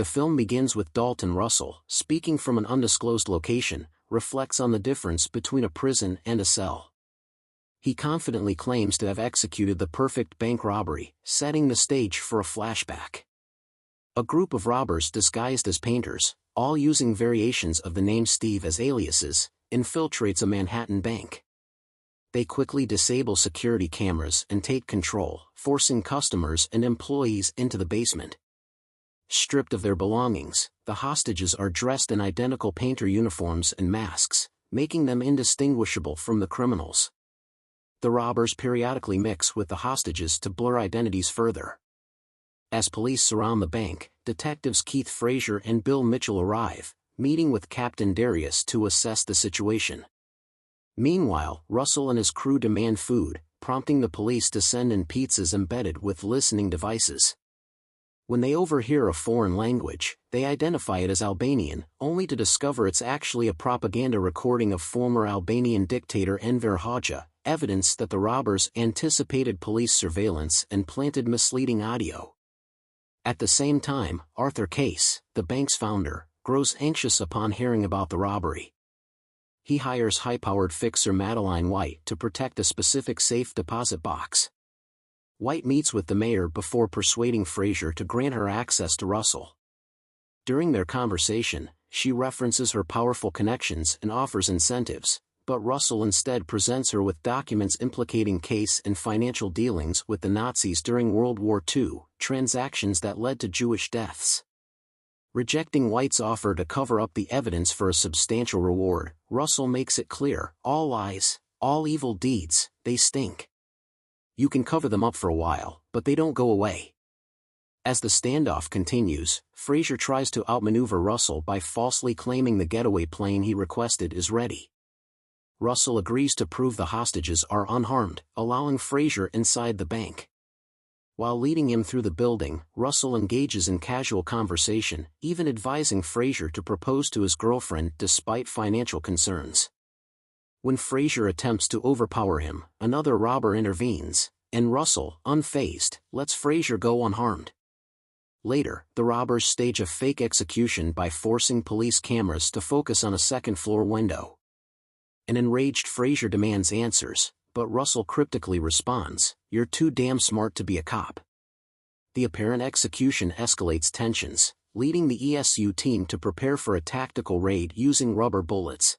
The film begins with Dalton Russell, speaking from an undisclosed location, reflects on the difference between a prison and a cell. He confidently claims to have executed the perfect bank robbery, setting the stage for a flashback. A group of robbers disguised as painters, all using variations of the name Steve as aliases, infiltrates a Manhattan bank. They quickly disable security cameras and take control, forcing customers and employees into the basement. Stripped of their belongings, the hostages are dressed in identical painter uniforms and masks, making them indistinguishable from the criminals. The robbers periodically mix with the hostages to blur identities further. As police surround the bank, detectives Keith Frazier and Bill Mitchell arrive, meeting with Captain Darius to assess the situation. Meanwhile, Russell and his crew demand food, prompting the police to send in pizzas embedded with listening devices. When they overhear a foreign language, they identify it as Albanian, only to discover it's actually a propaganda recording of former Albanian dictator Enver Hoxha, evidence that the robbers anticipated police surveillance and planted misleading audio. At the same time, Arthur Case, the bank's founder, grows anxious upon hearing about the robbery. He hires high-powered fixer Madeline White to protect a specific safe deposit box. White meets with the mayor before persuading Frazier to grant her access to Russell. During their conversation, she references her powerful connections and offers incentives, but Russell instead presents her with documents implicating Case in financial dealings with the Nazis during World War II, transactions that led to Jewish deaths. Rejecting White's offer to cover up the evidence for a substantial reward, Russell makes it clear, all lies, all evil deeds, they stink. You can cover them up for a while, but they don't go away. As the standoff continues, Frazier tries to outmaneuver Russell by falsely claiming the getaway plane he requested is ready. Russell agrees to prove the hostages are unharmed, allowing Frazier inside the bank. While leading him through the building, Russell engages in casual conversation, even advising Frazier to propose to his girlfriend despite financial concerns. When Frazier attempts to overpower him, another robber intervenes, and Russell, unfazed, lets Frazier go unharmed. Later, the robbers stage a fake execution by forcing police cameras to focus on a second-floor window. An enraged Frazier demands answers, but Russell cryptically responds, "You're too damn smart to be a cop." The apparent execution escalates tensions, leading the ESU team to prepare for a tactical raid using rubber bullets.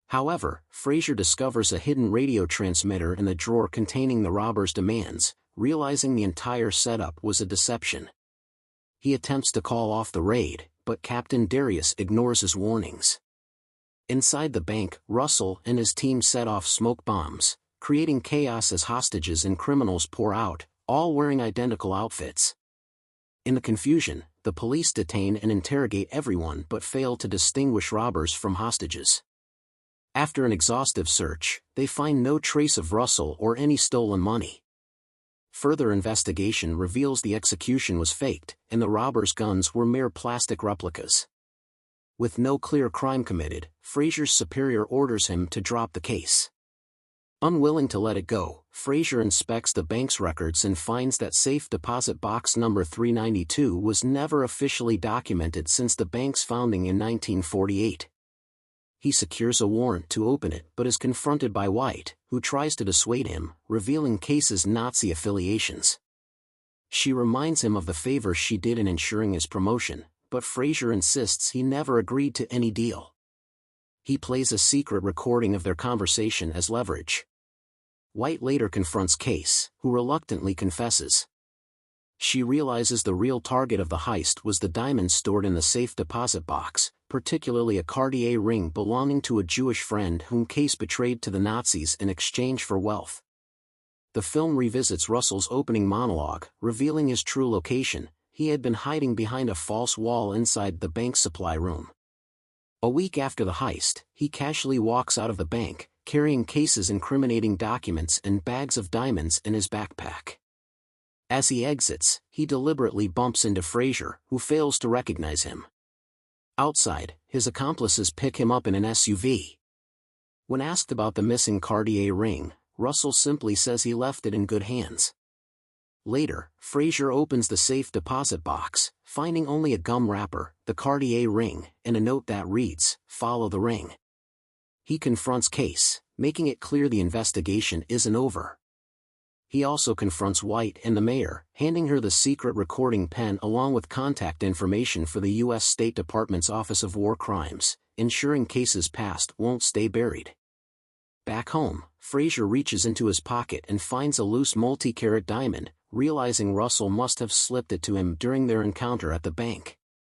However, Frazier discovers a hidden radio transmitter in the drawer containing the robbers' demands, realizing the entire setup was a deception. He attempts to call off the raid, but Captain Darius ignores his warnings. Inside the bank, Russell and his team set off smoke bombs, creating chaos as hostages and criminals pour out, all wearing identical outfits. In the confusion, the police detain and interrogate everyone but fail to distinguish robbers from hostages. After an exhaustive search, they find no trace of Russell or any stolen money. Further investigation reveals the execution was faked, and the robbers' guns were mere plastic replicas. With no clear crime committed, Frazier's superior orders him to drop the case. Unwilling to let it go, Frazier inspects the bank's records and finds that safe deposit box number 392 was never officially documented since the bank's founding in 1948. He secures a warrant to open it but is confronted by White, who tries to dissuade him, revealing Case's Nazi affiliations. She reminds him of the favor she did in ensuring his promotion, but Frazier insists he never agreed to any deal. He plays a secret recording of their conversation as leverage. White later confronts Case, who reluctantly confesses. She realizes the real target of the heist was the diamonds stored in the safe deposit box, particularly a Cartier ring belonging to a Jewish friend whom Case betrayed to the Nazis in exchange for wealth. The film revisits Russell's opening monologue, revealing his true location. He had been hiding behind a false wall inside the bank's supply room. A week after the heist, he casually walks out of the bank, carrying Case's incriminating documents and bags of diamonds in his backpack. As he exits, he deliberately bumps into Frazier, who fails to recognize him. Outside, his accomplices pick him up in an SUV. When asked about the missing Cartier ring, Russell simply says he left it in good hands. Later, Frazier opens the safe deposit box, finding only a gum wrapper, the Cartier ring, and a note that reads, "Follow the ring." He confronts Case, making it clear the investigation isn't over. He also confronts White and the mayor, handing her the secret recording pen along with contact information for the U.S. State Department's Office of War Crimes, ensuring Case's past won't stay buried. Back home, Frazier reaches into his pocket and finds a loose multi-carat diamond, realizing Russell must have slipped it to him during their encounter at the bank.